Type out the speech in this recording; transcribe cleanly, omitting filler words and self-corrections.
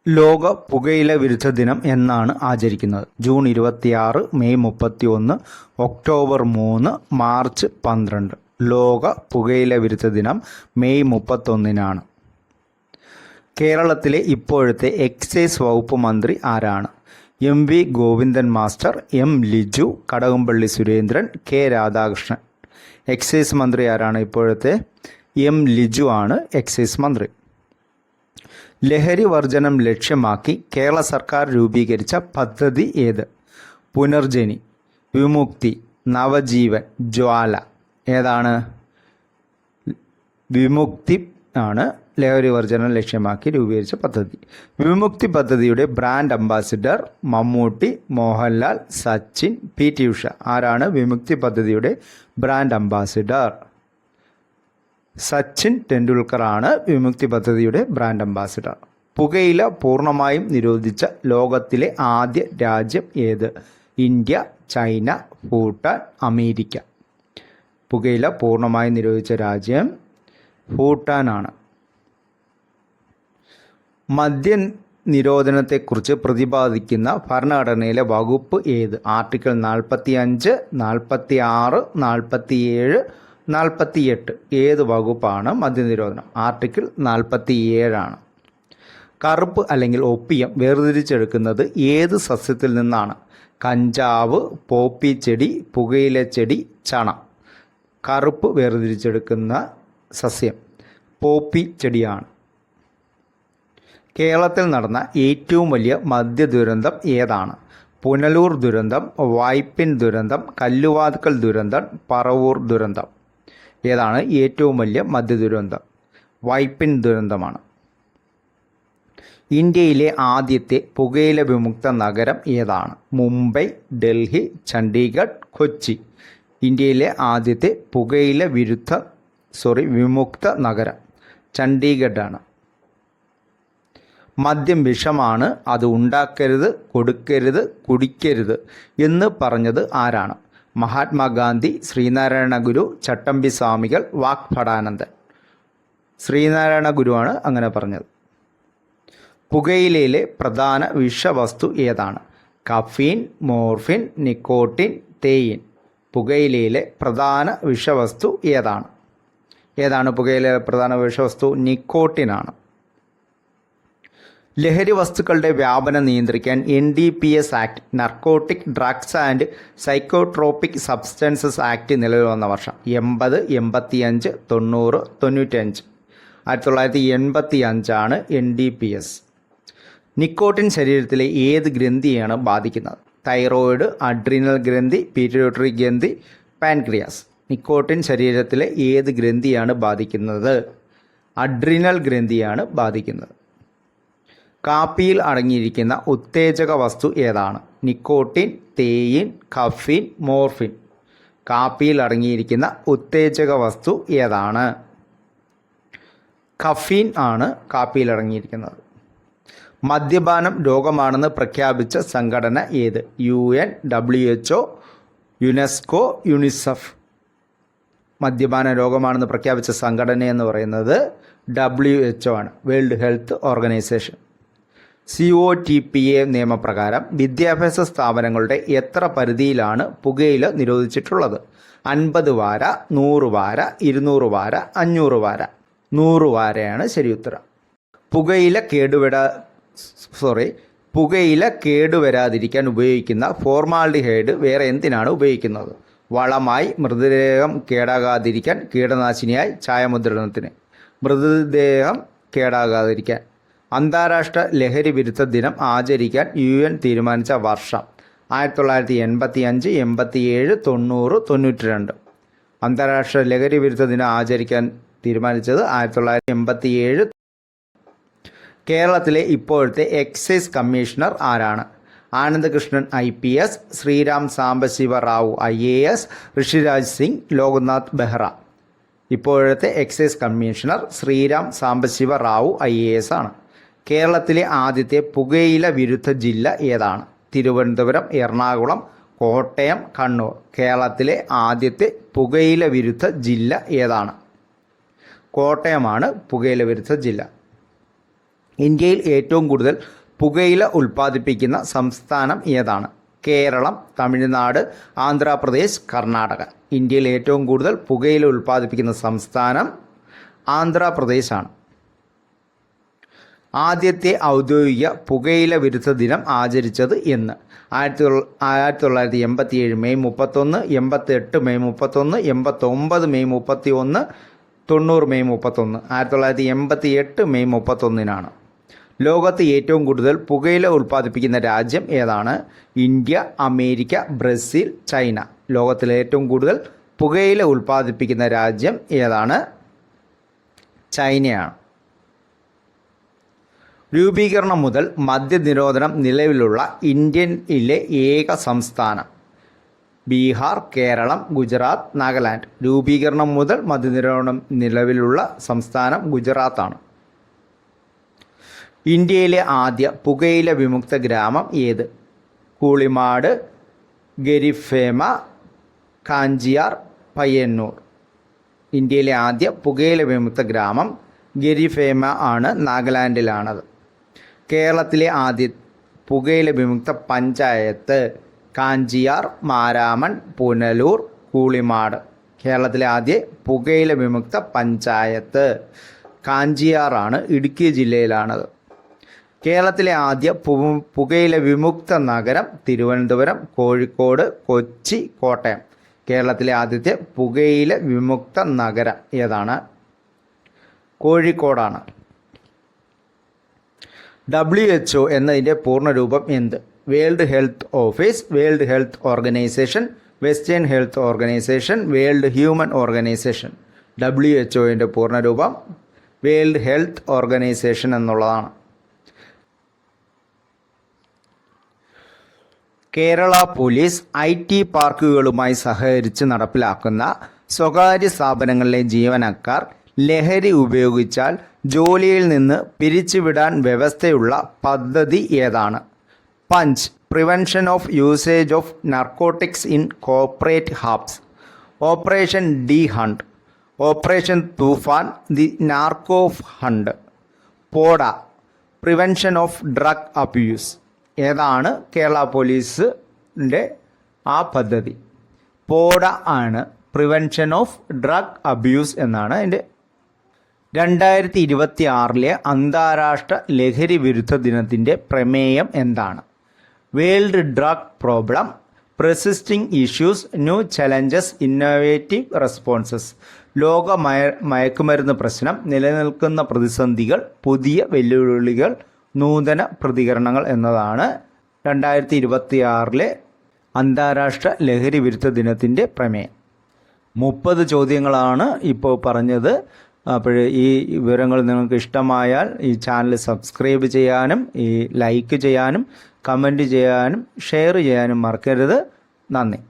ലോക പുകയില വിരുദ്ധ ദിനം എന്നാണ് ആചരിക്കുന്നത്. June 26, May 31, October 3, March 12. ലോക പുകയില വിരുദ്ധ ദിനം മെയ് 31-നാണ്. കേരളത്തിലെ ഇപ്പോഴത്തെ എക്സൈസ് വകുപ്പ് മന്ത്രി ആരാണ്? MV. Govindan master, M. Liju, Kadakampally Surendran, K. Radhakrishnan. Excise മന്ത്രി ആരാണ് ഇപ്പോഴത്തെ? എം. ലിജു ആണ് എക്സൈസ് മന്ത്രി. ലഹരി വർജനം ലക്ഷ്യമാക്കി കേരള സർക്കാർ രൂപീകരിച്ച പദ്ധതി ഏത്? പുനർജനി, വിമുക്തി, നവജീവൻ, ജ്വാല. ഏതാണ്? വിമുക്തി ആണ് ലഹരി വർജനം ലക്ഷ്യമാക്കി രൂപീകരിച്ച പദ്ധതി. വിമുക്തി പദ്ധതിയുടെ brand ambassador Mammootty, Mohanlal, Sachin, PT. Usha. ആരാണ് വിമുക്തി പദ്ധതിയുടെ ബ്രാൻഡ് അംബാസിഡർ? സച്ചിൻ ടെണ്ടുൽക്കർ ആണ് വിമുക്തി പദ്ധതിയുടെ ബ്രാൻഡ് അംബാസിഡർ. പുകയില പൂർണ്ണമായും നിരോധിച്ച ലോകത്തിലെ ആദ്യ രാജ്യം ഏത്? India, China, Bhutan, America. പുകയില പൂർണ്ണമായും നിരോധിച്ച രാജ്യം ഭൂട്ടാനാണ്. മദ്യ നിരോധനത്തെക്കുറിച്ച് പ്രതിപാദിക്കുന്ന ഭരണഘടനയിലെ വകുപ്പ് ഏത്? ആർട്ടിക്കിൾ 45, 46, 47, 48. ഏത് വകുപ്പാണ് മദ്യനിരോധനം? ആർട്ടിക്കിൾ 47 ആണ്. കറുപ്പ് അല്ലെങ്കിൽ ഒപ്പിയം വേർതിരിച്ചെടുക്കുന്നത് ഏത് സസ്യത്തിൽ നിന്നാണ്? കഞ്ചാവ്, പോപ്പി ചെടി, പുകയിലച്ചെടി, ചണ. കറുപ്പ് വേർതിരിച്ചെടുക്കുന്ന സസ്യം പോപ്പി ചെടിയാണ്. കേരളത്തിൽ നടന്ന ഏറ്റവും വലിയ മദ്യ ദുരന്തം ഏതാണ്? പുനലൂർ ദുരന്തം, വായ്പിൻ ദുരന്തം, കല്ലുവാതുക്കൽ ദുരന്തം, പറവൂർ ദുരന്തം. ഏതാണ് ഏറ്റവും വലിയ മദ്യ ദുരന്തം? വായ്പിൻ ദുരന്തമാണ്. ഇന്ത്യയിലെ ആദ്യത്തെ പുകയില വിമുക്ത നഗരം ഏതാണ്? മുംബൈ, ഡൽഹി, ചണ്ഡീഗഡ്, കൊച്ചി. ഇന്ത്യയിലെ ആദ്യത്തെ പുകയില വിമുക്ത നഗരം ചണ്ഡീഗഡാണ്. മദ്യം വിഷമാണ്, അത് ഉണ്ടാക്കരുത്, കൊടുക്കരുത്, കുടിക്കരുത് എന്ന് പറഞ്ഞത് ആരാണ്? മഹാത്മാഗാന്ധി, ശ്രീനാരായണ ഗുരു, ചട്ടമ്പി സ്വാമികൾ, വാഗ്ഭടാനന്ദൻ. ശ്രീനാരായണ ഗുരുവാണ് അങ്ങനെ പറഞ്ഞത്. പുകയിലയിലെ പ്രധാന വിഷവസ്തു ഏതാണ്? Caffeine, morphine, nicotine, theine. പുകയിലയിലെ പ്രധാന വിഷവസ്തു ഏതാണ്? ഏതാണ് പുകയിലെ പ്രധാന വിഷവസ്തു? നിക്കോട്ടിനാണ്. ലഹരി വസ്തുക്കളുടെ വ്യാപനം നിയന്ത്രിക്കാൻ NDPS act, narcotic drugs and psychotropic substances act നിലവിൽ വന്ന വർഷം? 80, 85, 90, 95. 1985 ആണ് NDPS. നിക്കോട്ടിൻ ശരീരത്തിലെ ഏത് ഗ്രന്ഥിയാണ് ബാധിക്കുന്നത്? തൈറോയിഡ്, അഡ്രീനൽ ഗ്രന്ഥി, പീറ്റ്യൂട്ടറി ഗ്രന്ഥി, പാൻക്രിയാസ്. നിക്കോട്ടിൻ ശരീരത്തിലെ ഏത് ഗ്രന്ഥിയാണ് ബാധിക്കുന്നത്? അഡ്രീനൽ ഗ്രന്ഥിയാണ് ബാധിക്കുന്നത്. കാപ്പിയിൽ അടങ്ങിയിരിക്കുന്ന ഉത്തേജക വസ്തു ഏതാണ്? Nicotine, theine, caffeine, morphine. കാപ്പിയിൽ അടങ്ങിയിരിക്കുന്ന ഉത്തേജക വസ്തു ഏതാണ്? കഫീൻ ആണ് കാപ്പിയിൽ അടങ്ങിയിരിക്കുന്നത്. മദ്യപാനം രോഗമാണെന്ന് പ്രഖ്യാപിച്ച സംഘടന ഏത്? UN, WHO, UNESCO, UNICEF. മദ്യപാന രോഗമാണെന്ന് പ്രഖ്യാപിച്ച സംഘടന എന്ന് പറയുന്നത് WHO ആണ്, വേൾഡ് ഹെൽത്ത് ഓർഗനൈസേഷൻ. COTPA നിയമപ്രകാരം വിദ്യാഭ്യാസ സ്ഥാപനങ്ങളുടെ എത്ര പരിധിയിലാണ് പുകയില നിരോധിച്ചിട്ടുള്ളത്? 50 വാര, 100 വാര, 200 വാര, 500 വാര. 100 വാരയാണ് ശരി ഉത്തരം. പുകയില കേടുവരാതിരിക്കാൻ ഉപയോഗിക്കുന്ന ഫോർമാൽഡിഹൈഡ് വേറെ എന്തിനാണ് ഉപയോഗിക്കുന്നത്? വളമായി, മൃതദേഹം കേടാകാതിരിക്കാൻ, കീടനാശിനിയായി, ഛായാമുദ്രണത്തിന്. മൃതദേഹം കേടാകാതിരിക്കാൻ. അന്താരാഷ്ട്ര ലഹരി വിരുദ്ധ ദിനം ആചരിക്കാൻ UN തീരുമാനിച്ച വർഷം? 1985, 87, 90, 92. അന്താരാഷ്ട്ര ലഹരി വിരുദ്ധ ദിനം ആചരിക്കാൻ തീരുമാനിച്ചത് 1987. കേരളത്തിലെ ഇപ്പോഴത്തെ എക്സൈസ് കമ്മീഷണർ ആരാണ്? Anandakrishnan IPS, Sriram Sambasiva Rao IAS, Rishiraj Singh, Loknath Behra. ഇപ്പോഴത്തെ excise commissioner Sreeram Sambasiva Rao IAS ആണ്. കേരളത്തിലെ ആദ്യത്തെ പുകയില വിരുദ്ധ ജില്ല ഏതാണ്? തിരുവനന്തപുരം, എറണാകുളം, കോട്ടയം, കണ്ണൂർ. കേരളത്തിലെ ആദ്യത്തെ പുകയില വിരുദ്ധ ജില്ല ഏതാണ്? കോട്ടയമാണ് പുകയില വിരുദ്ധ ജില്ല. ഇന്ത്യയിൽ ഏറ്റവും കൂടുതൽ പുകയില ഉൽപ്പാദിപ്പിക്കുന്ന സംസ്ഥാനം ഏതാണ്? കേരളം, തമിഴ്നാട്, ആന്ധ്രാപ്രദേശ്, കർണാടക. ഇന്ത്യയിൽ ഏറ്റവും കൂടുതൽ പുകയില ഉൽപ്പാദിപ്പിക്കുന്ന സംസ്ഥാനം ആന്ധ്രാപ്രദേശാണ്. ആദ്യത്തെ ഔദ്യോഗിക പുകയില വിരുദ്ധ ദിനം ആചരിച്ചത് എന്ന്? 1987 May 31, 88 May 31, 89 May 31, 90 May 31. 1988 May 31 ലോകത്ത് ഏറ്റവും കൂടുതൽ പുകയില ഉൽപ്പാദിപ്പിക്കുന്ന രാജ്യം ഏതാണ്? India, America, Brazil, China. ലോകത്തിലെ ഏറ്റവും കൂടുതൽ പുകയില ഉൽപ്പാദിപ്പിക്കുന്ന രാജ്യം ഏതാണ്? ചൈനയാണ്. രൂപീകരണം മുതൽ മദ്യനിരോധനം നിലവിലുള്ള ഇന്ത്യയിലെ ഏക സംസ്ഥാനം? ബീഹാർ, കേരളം, ഗുജറാത്ത്, നാഗാലാൻഡ്. രൂപീകരണം മുതൽ മദ്യനിരോധനം നിലവിലുള്ള സംസ്ഥാനം ഗുജറാത്താണ്. ഇന്ത്യയിലെ ആദ്യ പുകയില വിമുക്ത ഗ്രാമം ഏത്? കൂളിമാട്, ഗരിഫേമ, കാഞ്ചിയാർ, പയ്യന്നൂർ. ഇന്ത്യയിലെ ആദ്യ പുകയില വിമുക്ത ഗ്രാമം ഗരിഫേമ ആണ്, നാഗാലാൻഡിലാണത്. കേരളത്തിലെ ആദ്യ പുകയില വിമുക്ത പഞ്ചായത്ത്? കാഞ്ചിയാർ, മാരാമൺ, പുനലൂർ, കൂളിമാട്. കേരളത്തിലെ ആദ്യ പുകയില വിമുക്ത പഞ്ചായത്ത് കാഞ്ചിയാറാണ്, ഇടുക്കി ജില്ലയിലാണത്. കേരളത്തിലെ ആദ്യ പുകയില വിമുക്ത നഗരം? തിരുവനന്തപുരം, കോഴിക്കോട്, കൊച്ചി, കോട്ടയം. കേരളത്തിലെ ആദ്യത്തെ പുകയില വിമുക്ത നഗരം ഏതാണ്? കോഴിക്കോടാണ്. WHO എന്നതിൻ്റെ പൂർണ്ണരൂപം എന്ത്? World health office, world health organisation, western health organisation, world human organisation. WHOൻ്റെ പൂർണ്ണരൂപം വേൾഡ് ഹെൽത്ത് ഓർഗനൈസേഷൻ എന്നുള്ളതാണ്. കേരള പോലീസ് IT പാർക്കുകളുമായി സഹകരിച്ച് നടപ്പിലാക്കുന്ന സ്വകാര്യ സ്ഥാപനങ്ങളിലെ ജീവനക്കാർ ലഹരി ഉപയോഗിച്ചാൽ ജോലിയിൽ നിന്ന് പിരിച്ചുവിടാൻ വ്യവസ്ഥയുള്ള പദ്ധതി ഏതാണ്? PUNCH, prevention of usage of narcotics in corporate hubs. Operation D hunt, operation Toofan, the narco hunt. PODA, prevention of drug abuse. ഏതാണ് കേരള പോലീസിൻ്റെ ആ പദ്ധതി? പോഡ ആണ്, പ്രിവെൻഷൻ ഓഫ് ഡ്രഗ് അബ്യൂസ് എന്നാണ് അതിൻ്റെ. 2026 അന്താരാഷ്ട്ര ലഹരി വിരുദ്ധ ദിനത്തിൻ്റെ പ്രമേയം എന്താണ്? World drug problem, persisting issues, new challenges, innovative responses. ലോക മയക്കുമരുന്ന് പ്രശ്നം, നിലനിൽക്കുന്ന പ്രതിസന്ധികൾ, പുതിയ വെല്ലുവിളികൾ, നൂതന പ്രതികരണങ്ങൾ എന്നതാണ് 2026 അന്താരാഷ്ട്ര ലഹരി വിരുദ്ധ ദിനത്തിൻ്റെ പ്രമേയം. 30 ചോദ്യങ്ങളാണ് ഇപ്പോൾ പറഞ്ഞത്. അപ്പോൾ ഈ വിവരങ്ങൾ നിങ്ങൾക്ക് ഇഷ്ടമായാൽ ഈ ചാനൽ സബ്സ്ക്രൈബ് ചെയ്യാനും ഈ ലൈക്ക് ചെയ്യാനും കമൻറ്റ് ചെയ്യാനും ഷെയർ ചെയ്യാനും മറക്കരുത്. നന്ദി.